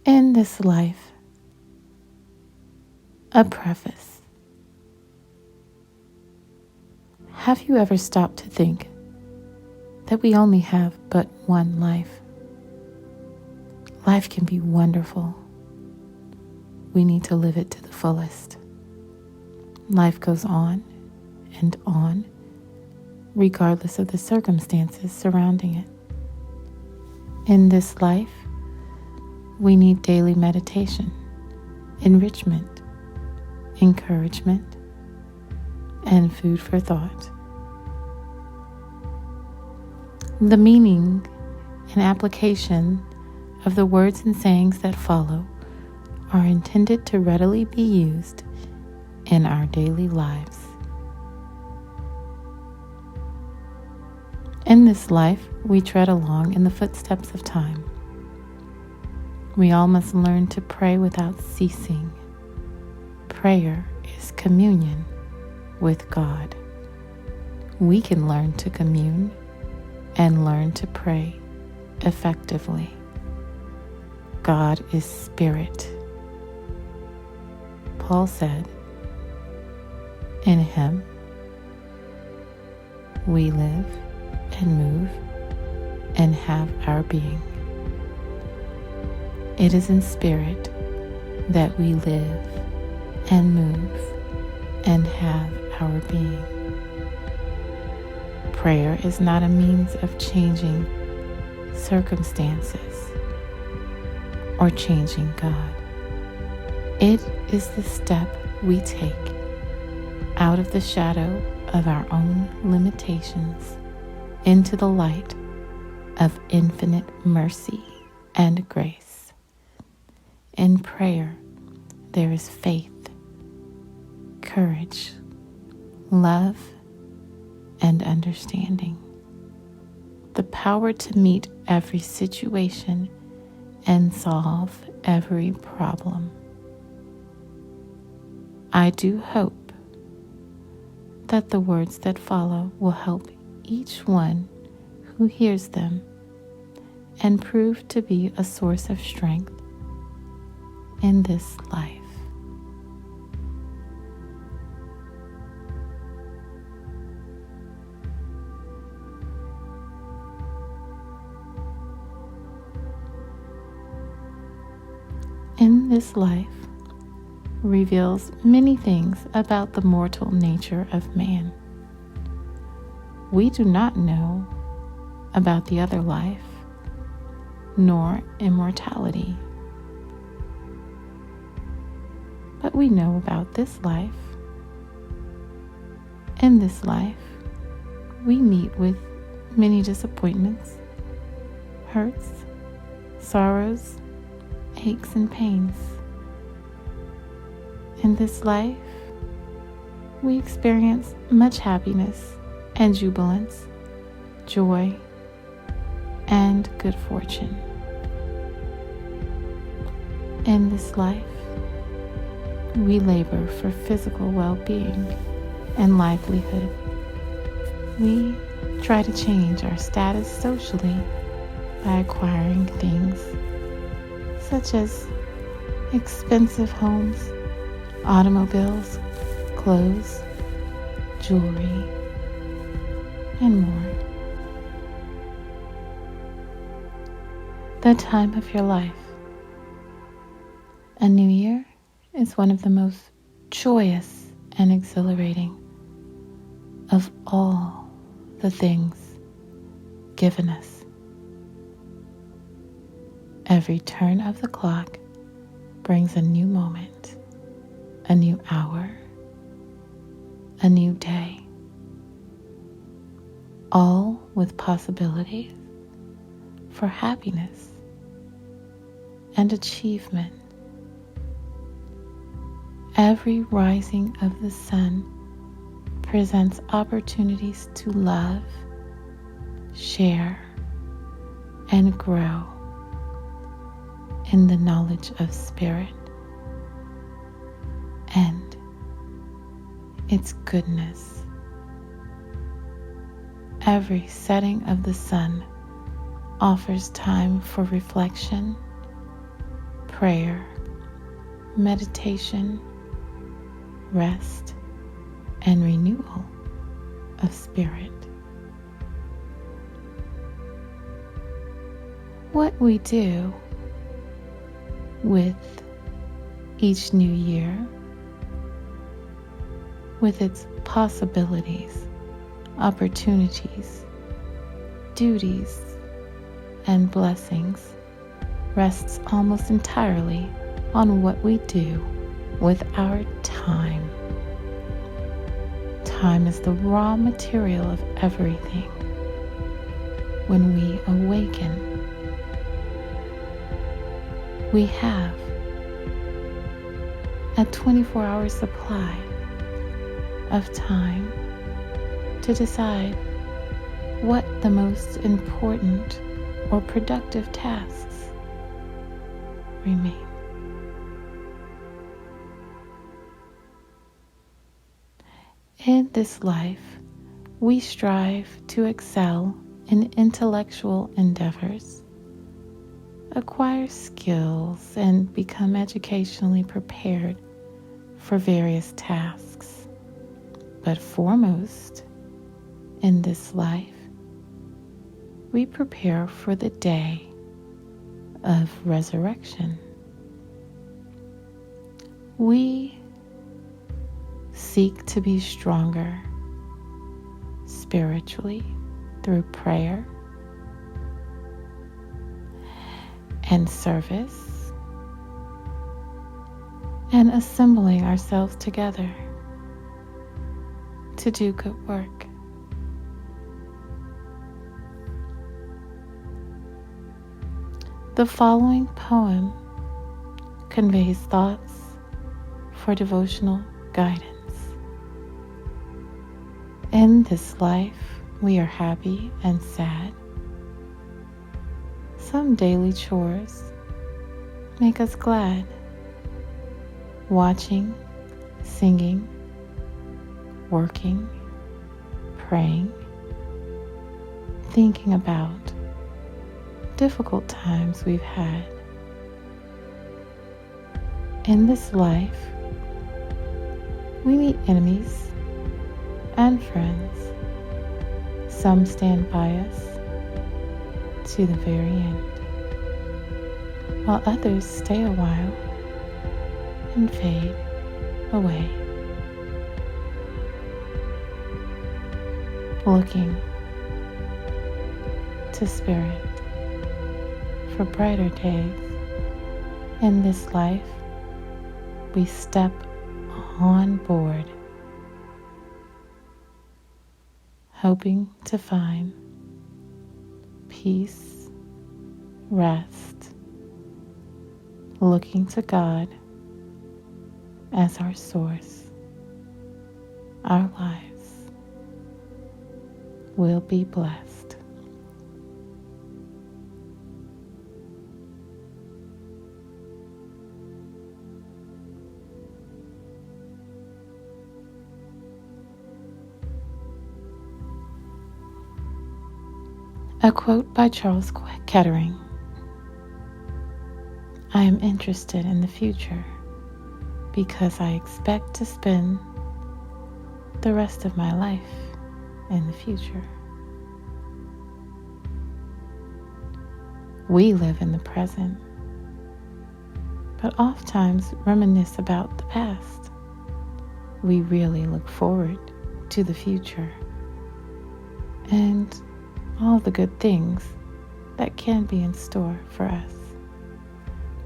In this life, a preface. Have you ever stopped to think that we only have but one life? Life can be wonderful. We need to live it to the fullest. Life goes on and on, regardless of the circumstances surrounding it. In this life, we need daily meditation, enrichment, encouragement, and food for thought. The meaning and application of the words and sayings that follow are intended to readily be used in our daily lives. In this life, we tread along in the footsteps of time. We all must learn to pray without ceasing. Prayer is communion with God. We can learn to commune and learn to pray effectively. God is spirit. Paul said, "In him we live and move and have our being." It is in spirit that we live and move and have our being. Prayer is not a means of changing circumstances or changing God. It is the step we take out of the shadow of our own limitations into the light of infinite mercy and grace. In prayer, there is faith, courage, love, and understanding. The power to meet every situation and solve every problem. I do hope that the words that follow will help each one who hears them and prove to be a source of strength in this life. In this life reveals many things about the mortal nature of man. We do not know about the other life, nor immortality. But we know about this life. In this life, we meet with many disappointments, hurts, sorrows, aches, and pains. In this life, we experience much happiness and jubilance, joy, and good fortune. In this life, we labor for physical well-being and livelihood. We try to change our status socially by acquiring things such as expensive homes, automobiles, clothes, jewelry, and more. The time of your life. A new year is one of the most joyous and exhilarating of all the things given us. Every turn of the clock brings a new moment, a new hour, a new day, all with possibilities for happiness and achievement. Every rising of the sun presents opportunities to love, share, and grow in the knowledge of spirit and its goodness. Every setting of the sun offers time for reflection, prayer, meditation, rest, and renewal of spirit. What we do with each new year, with its possibilities, opportunities, duties, and blessings, rests almost entirely on what we do with our time. Time is the raw material of everything. When we awaken, we have a 24-hour supply of time to decide what the most important or productive tasks remain. In this life, we strive to excel in intellectual endeavors, acquire skills, and become educationally prepared for various tasks. But foremost, in this life, we prepare for the day of resurrection. We seek to be stronger spiritually through prayer and service and assembling ourselves together to do good work. The following poem conveys thoughts for devotional guidance. In this life, we are happy and sad. Some daily chores make us glad. Watching, singing, working, praying, thinking about difficult times we've had. In this life, we meet enemies and friends. Some stand by us to the very end, while others stay a while and fade away. Looking to spirit for brighter days. In this life, we step on board, hoping to find peace, rest, looking to God as our source. Our lives will be blessed. A quote by Charles Kettering. I am interested in the future because I expect to spend the rest of my life in the future. We live in the present, but oftentimes reminisce about the past. We really look forward to the future and all the good things that can be in store for us.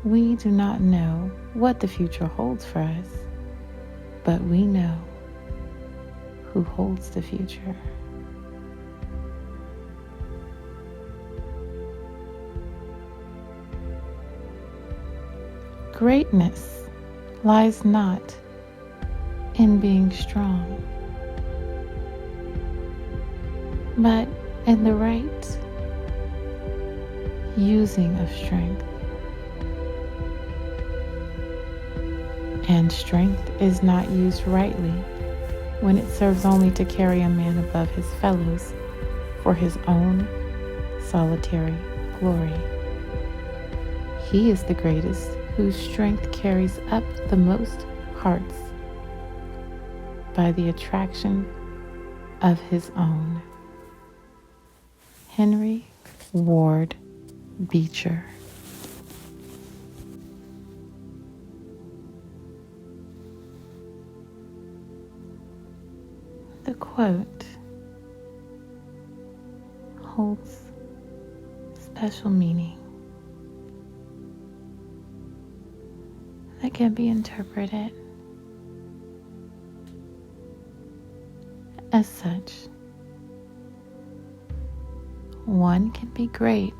We do not know what the future holds for us, but we know who holds the future. Greatness lies not in being strong, but in the right using of strength. And strength is not used rightly when it serves only to carry a man above his fellows for his own solitary glory. He is the greatest whose strength carries up the most hearts by the attraction of his own. Henry Ward Beecher. The quote holds special meaning that can be interpreted as such. One can be great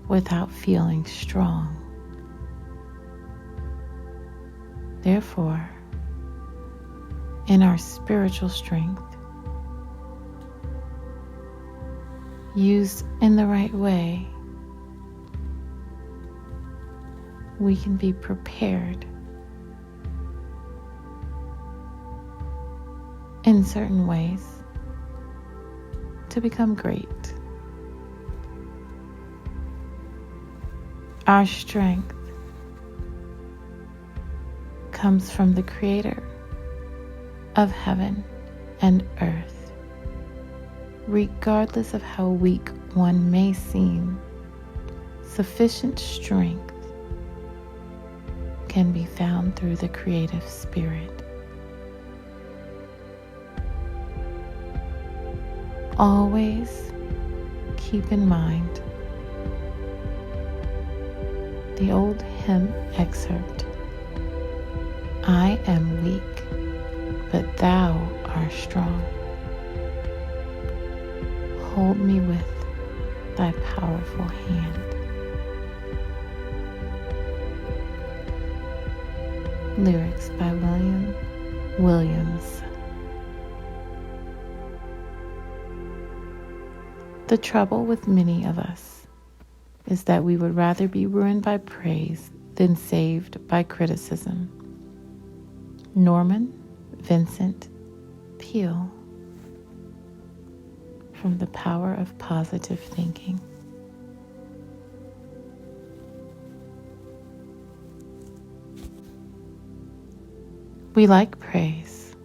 without feeling strong. Therefore, in our spiritual strength, used in the right way, we can be prepared in certain ways to become great. Our strength comes from the Creator of heaven and earth. Regardless of how weak one may seem, sufficient strength can be found through the creative spirit. Always keep in mind the old hymn excerpt, "I am weak, but thou art strong. Hold me with thy powerful hand." Lyrics by William Williams. The trouble with many of us is that we would rather be ruined by praise than saved by criticism. Norman Vincent Peale, from The Power of Positive Thinking. We like praise,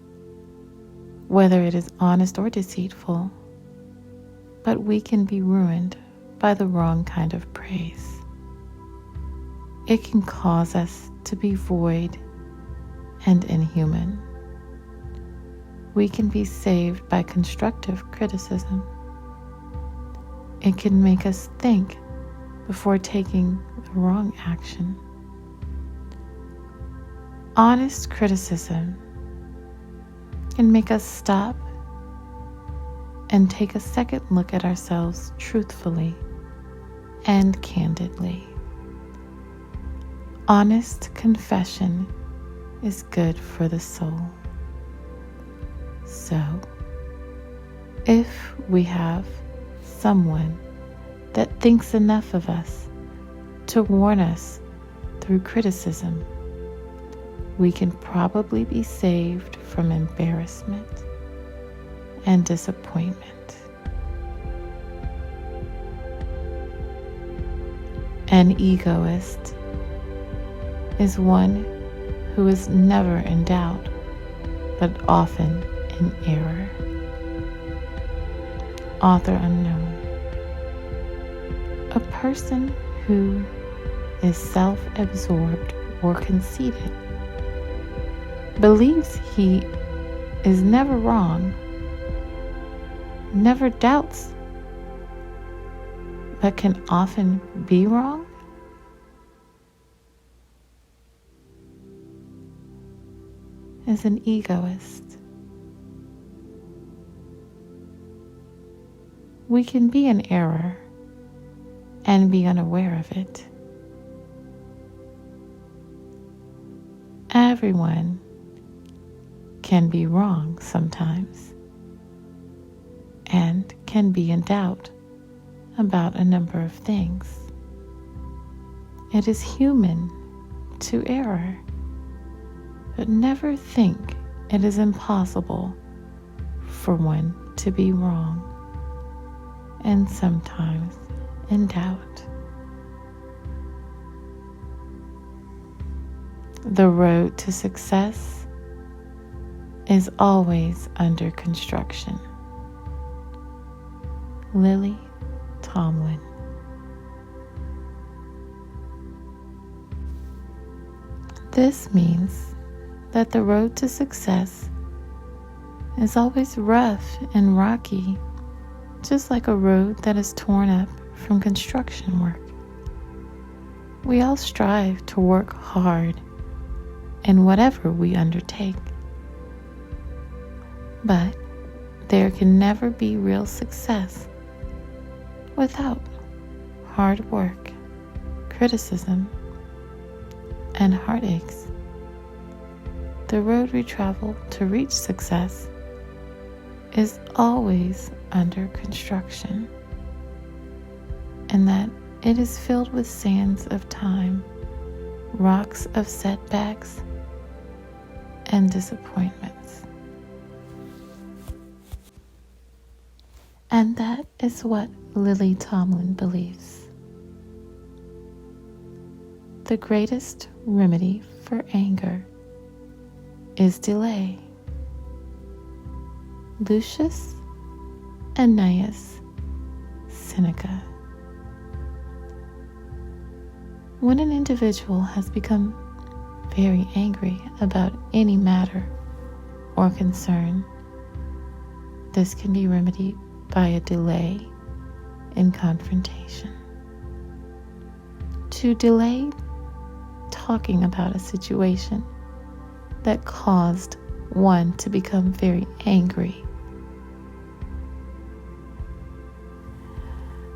whether it is honest or deceitful, but we can be ruined by the wrong kind of praise. It can cause us to be void and inhuman. We can be saved by constructive criticism. It can make us think before taking the wrong action. Honest criticism can make us stop and take a second look at ourselves truthfully and candidly. Honest confession is good for the soul. So, if we have someone that thinks enough of us to warn us through criticism, we can probably be saved from embarrassment and disappointment. An egoist is one who is never in doubt, but often in error. Author unknown. A person who is self-absorbed or conceited believes he is never wrong, never doubts, but can often be wrong, is an egoist. We can be in error and be unaware of it. Everyone can be wrong sometimes and can be in doubt about a number of things. It is human to err, but never think it is impossible for one to be wrong and sometimes in doubt. The road to success is always under construction. Lily Tomlin. This means that the road to success is always rough and rocky, just like a road that is torn up from construction work. We all strive to work hard in whatever we undertake. But there can never be real success without hard work, criticism, and heartaches. The road we travel to reach success is always under construction, and that it is filled with sands of time, rocks of setbacks, and disappointments. And that is what Lily Tomlin believes. The greatest remedy for anger is delay. Lucius Annaeus Seneca. When an individual has become very angry about any matter or concern, this can be remedied by a delay in confrontation. To delay talking about a situation that caused one to become very angry.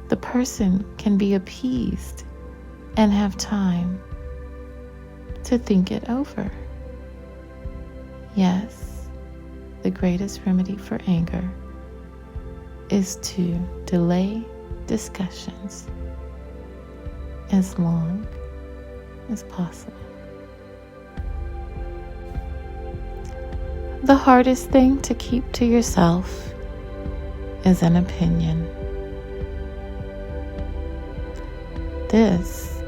The person can be appeased and have time to think it over. Yes, the greatest remedy for anger is to delay discussions as long as possible. The hardest thing to keep to yourself is an opinion. This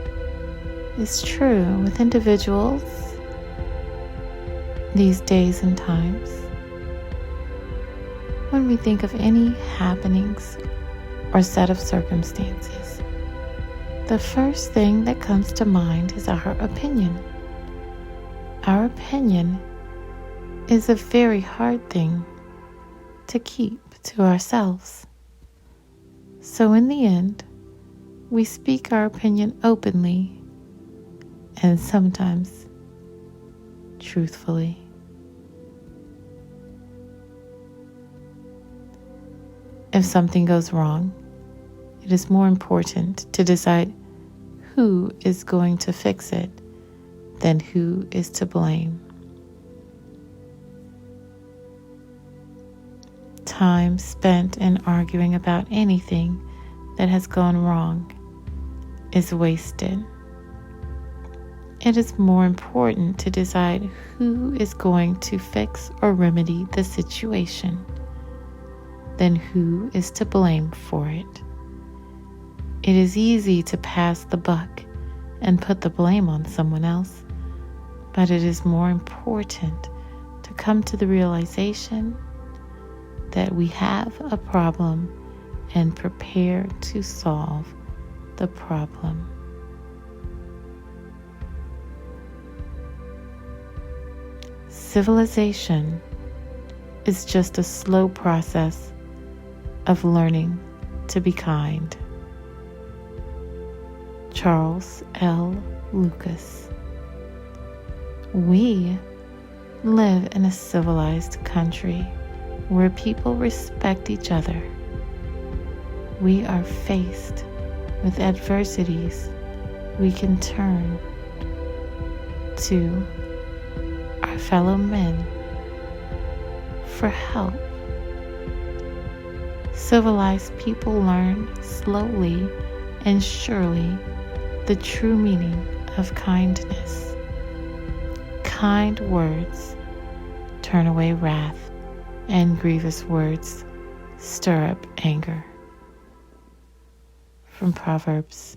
is true with individuals these days and times. When we think of any happenings or set of circumstances, the first thing that comes to mind is our opinion. Our opinion is a very hard thing to keep to ourselves. So in the end, we speak our opinion openly and sometimes truthfully. If something goes wrong, it is more important to decide who is going to fix it than who is to blame. Time spent in arguing about anything that has gone wrong is wasted. It is more important to decide who is going to fix or remedy the situation than who is to blame for it. It is easy to pass the buck and put the blame on someone else, but it is more important to come to the realization that we have a problem and prepare to solve the problem. Civilization is just a slow process of learning to be kind. Charles L. Lucas. We live in a civilized country where people respect each other. We are faced with adversities. We can turn to our fellow men for help. Civilized people learn slowly and surely the true meaning of kindness. Kind words turn away wrath, and grievous words stir up anger. From Proverbs